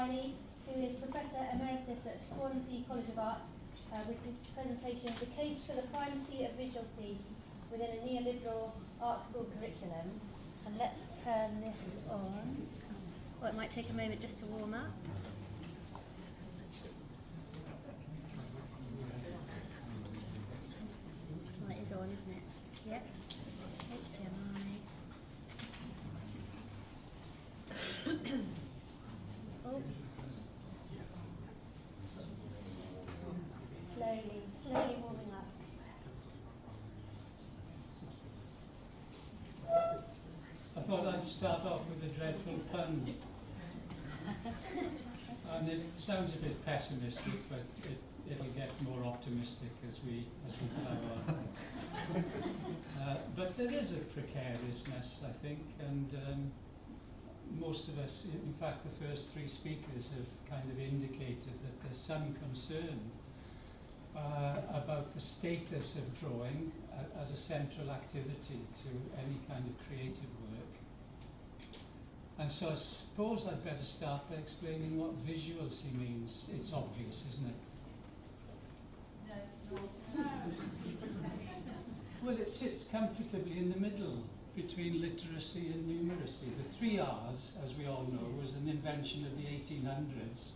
Riley, who is Professor Emeritus at Swansea College of Art, with his presentation, The Case for the Primacy of Visualcy within a Neoliberal Artschool Curriculum. And let's turn this on. Well, it might take a moment just to warm up. Well, it is on, isn't it? Yep. HDMI. Oh. Slowly warming up. I thought I'd start off with a dreadful pun. And it sounds a bit pessimistic, but it'll get more optimistic as we plough on. But there is a precariousness, I think, and most of us, in fact the first three speakers have kind of indicated that there's some concern about the status of drawing as a central activity to any kind of creative work. And so I suppose I'd better start by explaining what visualcy means. It's obvious, isn't it? No. Well, it sits comfortably in the middle between literacy and numeracy. The 3 R's, as we all know, was an invention of the 1800s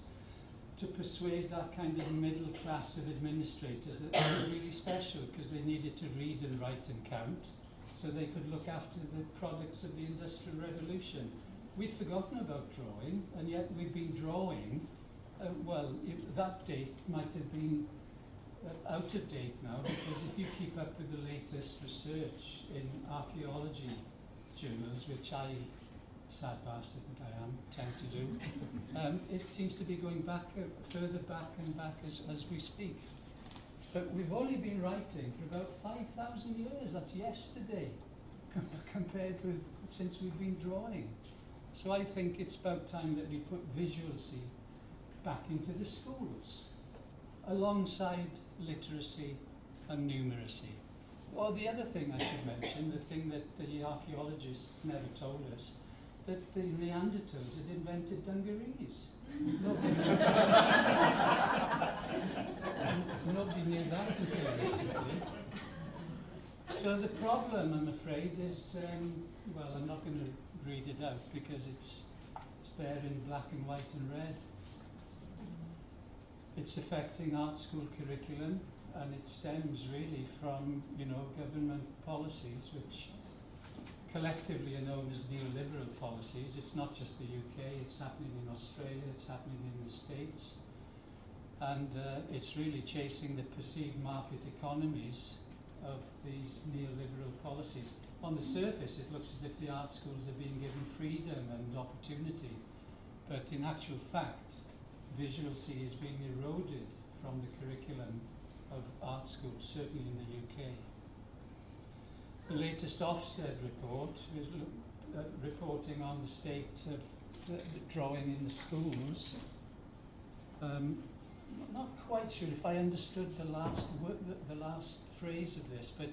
to persuade that kind of middle class of administrators that they were really special because they needed to read and write and count so they could look after the products of the Industrial Revolution. We'd forgotten about drawing, and yet we've been drawing. That date might have been out of date now, because if you keep up with the latest research in archaeology journals, which I, sad bastard that I am, tend to do, it seems to be going back, further back and back as we speak. But we've only been writing for about 5,000 years, that's yesterday, compared with since we've been drawing. So I think it's about time that we put visualcy back into the schools, alongside literacy and numeracy. Or the other thing I should mention, the thing that the archaeologists never told us, that the Neanderthals had invented dungarees. Nobody knew that until recently. So the problem, I'm afraid, is, I'm not going to read it out because it's there in black and white and red. It's affecting art school curriculum, and it stems really from, government policies which collectively are known as neoliberal policies. It's not just the UK, it's happening in Australia, it's happening in the States. And it's really chasing the perceived market economies of these neoliberal policies. On the surface, it looks as if the art schools are being given freedom and opportunity, but in actual fact, visualcy is being eroded from the curriculum of art schools, certainly in the UK. The latest Ofsted report is reporting on the state of drawing in the schools. Not quite sure if I understood the last phrase of this, but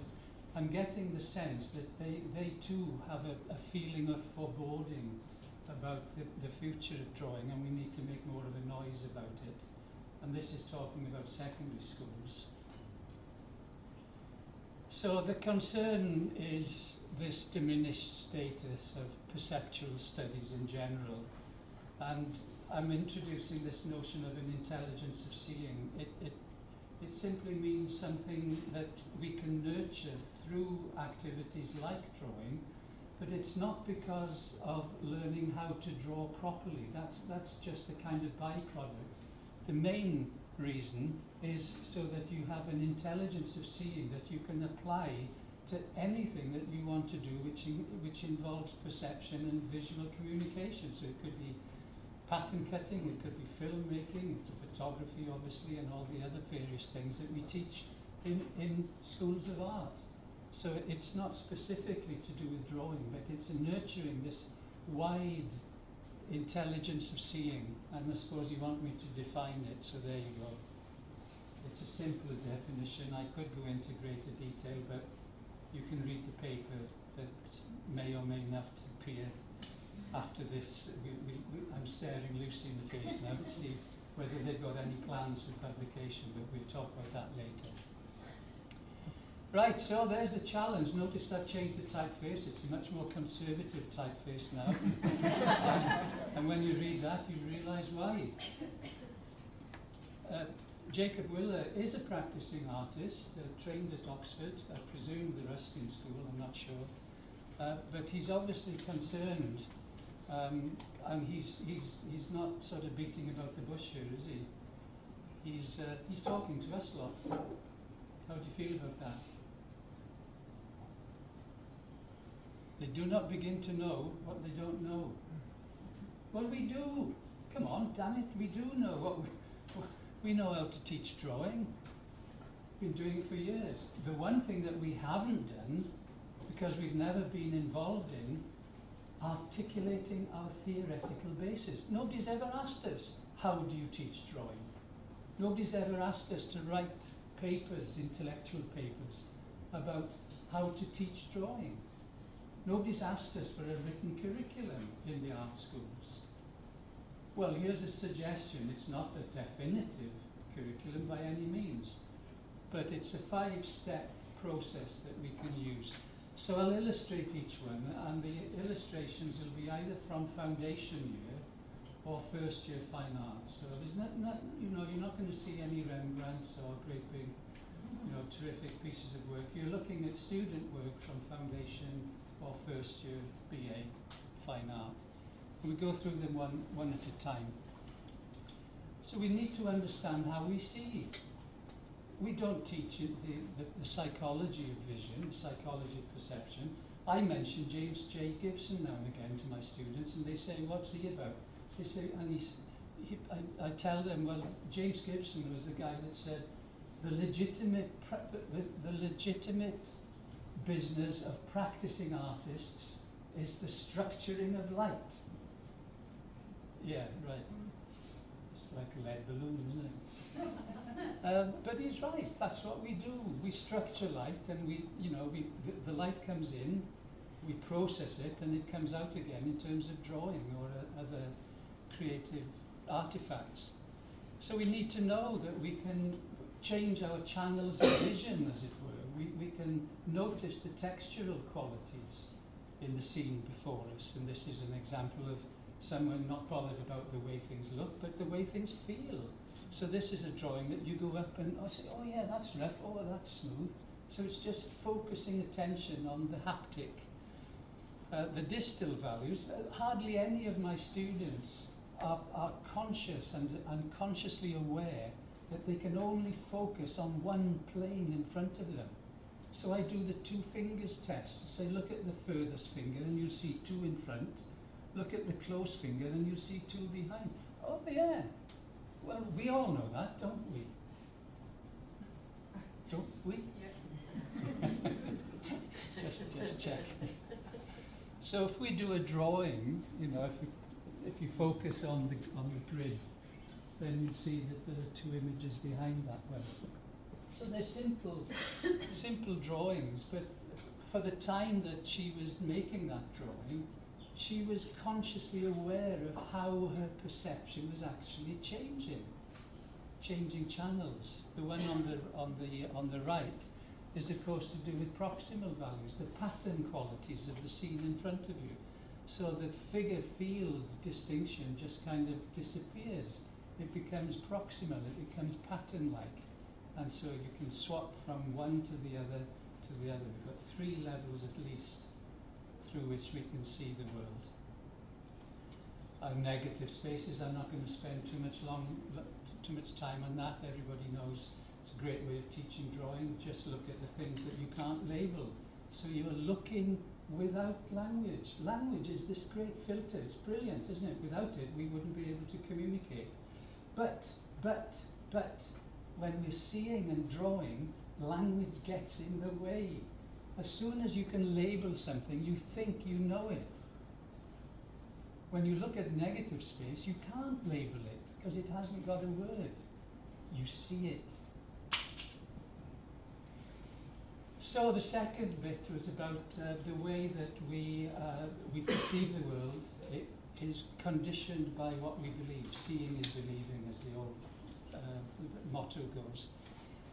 I'm getting the sense that they too have a feeling of foreboding about the future of drawing, and we need to make more of a noise about it. And this is talking about secondary schools. So the concern is this diminished status of perceptual studies in general. And I'm introducing this notion of an intelligence of seeing. It simply means something that we can nurture through activities like drawing, but it's not because of learning how to draw properly. That's just a kind of byproduct. The main reason is so that you have an intelligence of seeing that you can apply to anything that you want to do which involves perception and visual communication. So it could be pattern cutting, it could be filmmaking, photography obviously, and all the other various things that we teach in schools of art. So it's not specifically to do with drawing, but it's nurturing this wide intelligence of seeing. And I suppose you want me to define it, so there you go. It's a simpler definition. I could go into greater detail, but you can read the paper that may or may not appear after this. I'm staring Lucy in the face now to see whether they've got any plans for publication, but we'll talk about that later. Right, so there's the challenge. Notice I've changed the typeface. It's a much more conservative typeface now. And when you read that, you realise why. Jacob Willer is a practicing artist, trained at Oxford, I presume the Ruskin School, I'm not sure. But he's obviously concerned, and he's not sort of beating about the bush here, is he? He's talking to us lot. How do you feel about that? They do not begin to know what they don't know. Well, we do. Come on, damn it, we do know what we know how to teach drawing. Been doing it for years. The one thing that we haven't done, because we've never been involved in, articulating our theoretical basis. Nobody's ever asked us, how do you teach drawing? Nobody's ever asked us to write papers, intellectual papers, about how to teach drawing. Nobody's asked us for a written curriculum in the art schools. Well, here's a suggestion. It's not a definitive curriculum by any means, but it's a 5-step process that we can use. So I'll illustrate each one, and the illustrations will be either from foundation year or first year fine art. So there's not you're not going to see any Rembrandts or great big, terrific pieces of work. You're looking at student work from foundation or first year BA fine art. And we go through them one at a time. So we need to understand how we see. We don't teach the psychology of vision, the psychology of perception. I mention James J. Gibson now and again to my students, and they say, what's he about? They say, and I tell them, well, James Gibson was the guy that said, the legitimate business of practicing artists is the structuring of light. Yeah, right. It's like a lead balloon, isn't it? But he's right. That's what we do. We structure light, and the light comes in, we process it, and it comes out again in terms of drawing or other creative artifacts. So we need to know that we can change our channels of vision, as it were. We can notice the textural qualities in the scene before us, and this is an example of someone not bothered about the way things look, but the way things feel. So this is a drawing that you go up and say, oh yeah, that's rough, oh that's smooth. So it's just focusing attention on the haptic. The distal values, hardly any of my students are conscious and unconsciously aware that they can only focus on one plane in front of them. So I do the 2 fingers test. Say, look at the furthest finger and you'll see 2 in front. Look at the close finger and you'll see 2 behind. Oh yeah. Well, we all know that, don't we? Don't we? Yeah. just check. So if we do a drawing, if you focus on the grid, then you'll see that there are 2 images behind that one. So they're simple drawings, but for the time that she was making that drawing, she was consciously aware of how her perception was actually changing channels. The one on the right is of course to do with proximal values, the pattern qualities of the scene in front of you. So the figure field distinction just kind of disappears. It becomes proximal, it becomes pattern-like. And so you can swap from one to the other. We've got 3 levels at least through which we can see the world. Negative spaces, I'm not going to spend too much time on that. Everybody knows it's a great way of teaching drawing. Just look at the things that you can't label. So you're looking without language. Language is this great filter. It's brilliant, isn't it? Without it, we wouldn't be able to communicate. But when we're seeing and drawing, language gets in the way. As soon as you can label something, you think you know it. When you look at negative space, you can't label it because it hasn't got a word. You see it. So the second bit was about the way that we perceive the world is conditioned by what we believe. Seeing is believing, as the old motto goes.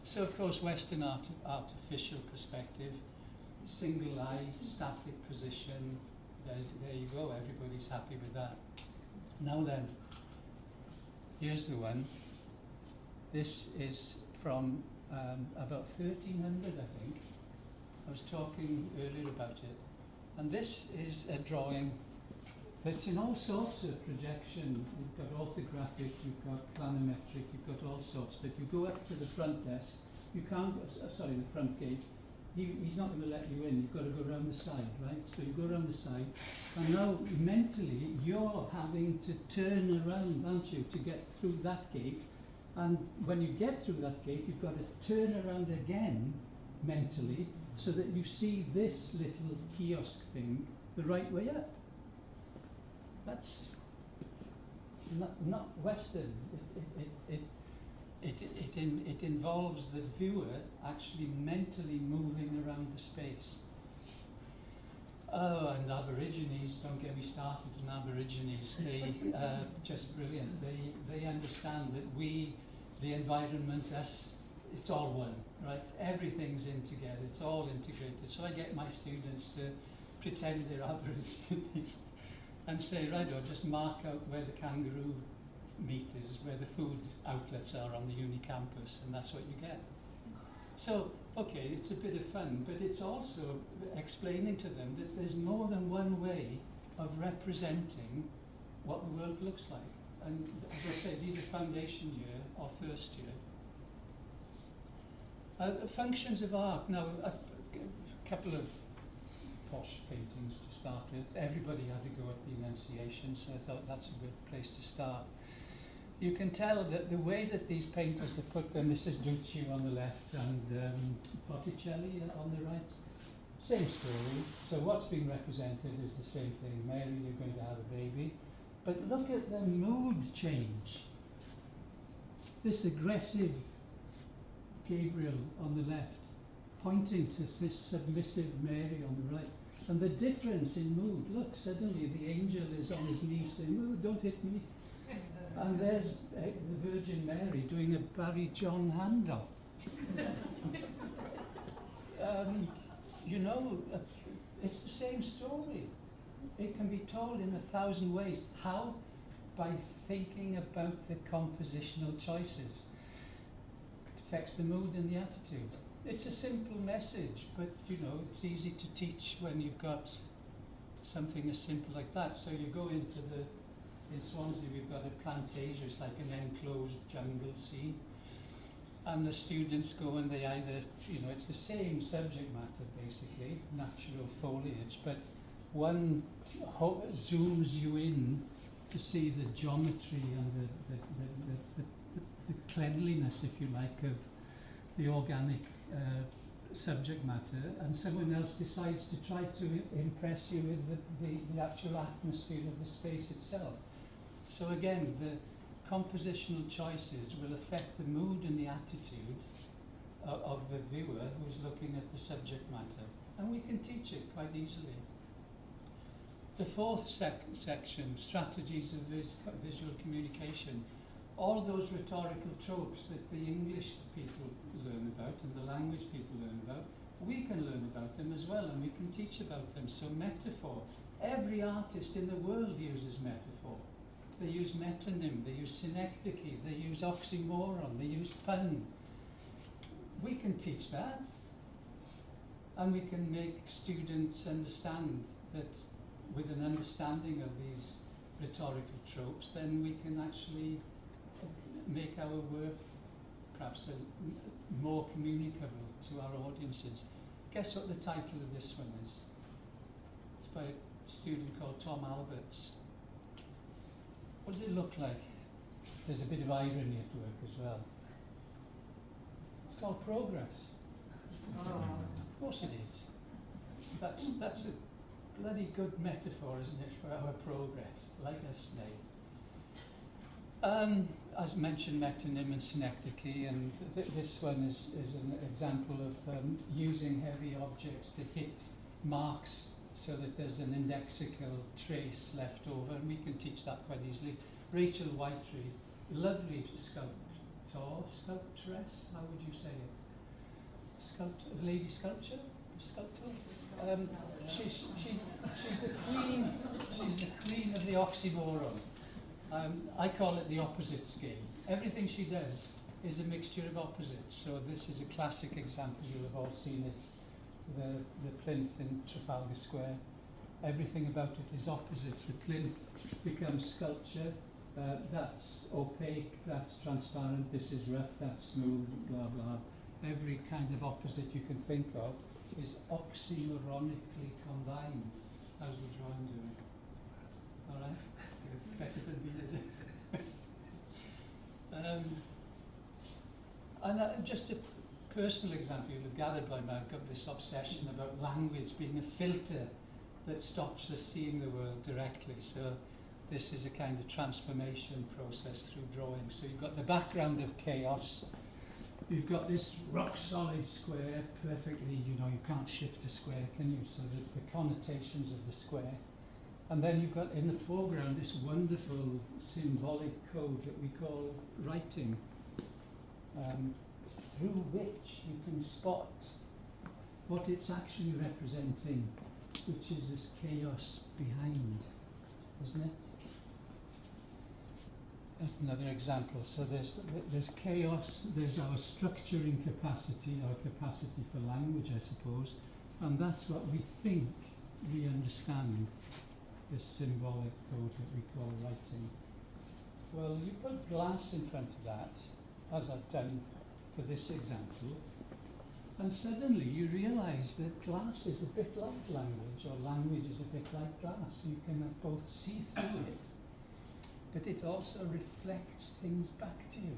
So, of course, Western artificial perspective, single eye, static position, there you go, everybody's happy with that. Now then, here's the one. This is from about 1300, I think. I was talking earlier about it. And this is a drawing that's in all sorts of projection. You've got orthographic, you've got planimetric, you've got all sorts. But you go up to the front desk, you can't, the front gate. He's not going to let you in, you've got to go around the side, right? So you go around the side, and now mentally you're having to turn around, aren't you, to get through that gate. And when you get through that gate, you've got to turn around again, mentally, so that you see this little kiosk thing the right way up. That's not Western. It involves the viewer actually mentally moving around the space. Oh, and Aborigines, don't get me started on Aborigines. They just brilliant. They understand that we, the environment, us, it's all one, right? Everything's in together. It's all integrated. So I get my students to pretend they're Aborigines and say, right, or just mark out where the kangaroo meat is, where the food outlets are on the uni campus, and that's what you get. So, okay, it's a bit of fun, but it's also explaining to them that there's more than one way of representing what the world looks like. And as I say, these are foundation year or first year. Functions of art. Now, a couple of posh paintings to start with. Everybody had to go at the Annunciation, so I thought that's a good place to start. You can tell that the way that these painters have put them, this is Ducci on the left and Botticelli on the right. Same story. So what's being represented is the same thing. Mary, you're going to have a baby. But look at the mood change. This aggressive Gabriel on the left, pointing to this submissive Mary on the right. And the difference in mood, look, suddenly the angel is on his knees saying, oh, don't hit me. And there's the Virgin Mary doing a Barry John handoff. It's the same story. It can be told in 1,000 ways. How? By thinking about the compositional choices. It affects the mood and the attitude. It's a simple message, but it's easy to teach when you've got something as simple like that. So you go into in Swansea we've got a plantation, it's like an enclosed jungle scene. And the students go and they either, it's the same subject matter basically, natural foliage, but one zooms you in to see the geometry and the cleanliness, if you like, of the organic subject matter, and someone else decides to try to impress you with the actual atmosphere of the space itself. So again, the compositional choices will affect the mood and the attitude of the viewer who's looking at the subject matter, and we can teach it quite easily. The fourth section, strategies of visual communication. All those rhetorical tropes that the English people learn about and the language people learn about, we can learn about them as well, and we can teach about them. So metaphor. Every artist in the world uses metaphor. They use metonym, they use synecdoche, they use oxymoron, they use pun. We can teach that, and we can make students understand that with an understanding of these rhetorical tropes, then we can actually make our work perhaps more communicable to our audiences. Guess what the title of this one is? It's by a student called Tom Alberts. What does it look like? There's a bit of irony at work as well. It's called Progress. Of course it is. That's a bloody good metaphor, isn't it, for our progress, like a snake. As mentioned, metonym and synecdoche, and this one is an example of using heavy objects to hit marks so that there's an indexical trace left over, and we can teach that quite easily. Rachel Whitetree, lovely sculptress, how would you say it? Lady sculpture? Sculptor? She's the queen. She's the queen of the oxymoron. I call it the opposites game. Everything she does is a mixture of opposites. So this is a classic example. You'll have all seen it. The plinth in Trafalgar Square. Everything about it is opposite. The plinth becomes sculpture. That's opaque. That's transparent. This is rough. That's smooth. Blah blah. Every kind of opposite you can think of is oxymoronically combined. How's the drawing doing? All right? Better than me, is it? And just a personal example, you'll have gathered by now, I've got this obsession about language being a filter that stops us seeing the world directly. So this is a kind of transformation process through drawing. So you've got the background of chaos. You've got this rock-solid square, perfectly, you can't shift a square, can you? So the connotations of the square. And then you've got in the foreground this wonderful symbolic code that we call writing, through which you can spot what it's actually representing, which is this chaos behind, isn't it? That's another example. So there's chaos, there's our structuring capacity, our capacity for language, I suppose, and that's what we think we understand, this symbolic code that we call writing. Well, you put glass in front of that, as I've done for this example, and suddenly you realise that glass is a bit like language, or language is a bit like glass. You can both see through it, but it also reflects things back to you.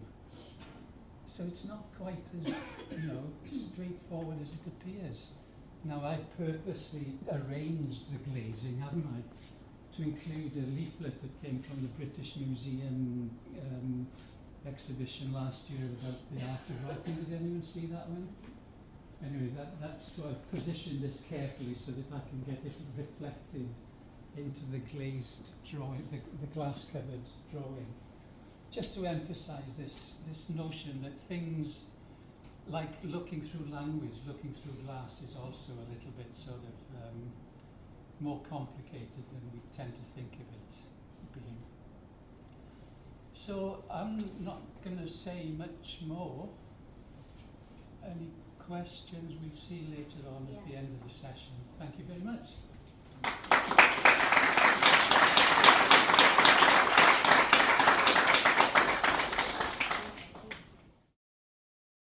So it's not quite as straightforward as it appears. Now I've purposely arranged the glazing, haven't I, to include a leaflet that came from the British Museum exhibition last year about the art of writing. Did anyone see that one? Anyway, that's so I've positioned this carefully so that I can get it reflected into the glazed drawing, the glass-covered drawing, just to emphasise this notion that things like looking through language, looking through glass is also a little bit sort of more complicated than we tend to think of it being. So I'm not going to say much more. Any questions we'll see later on at the end of the session. Thank you very much.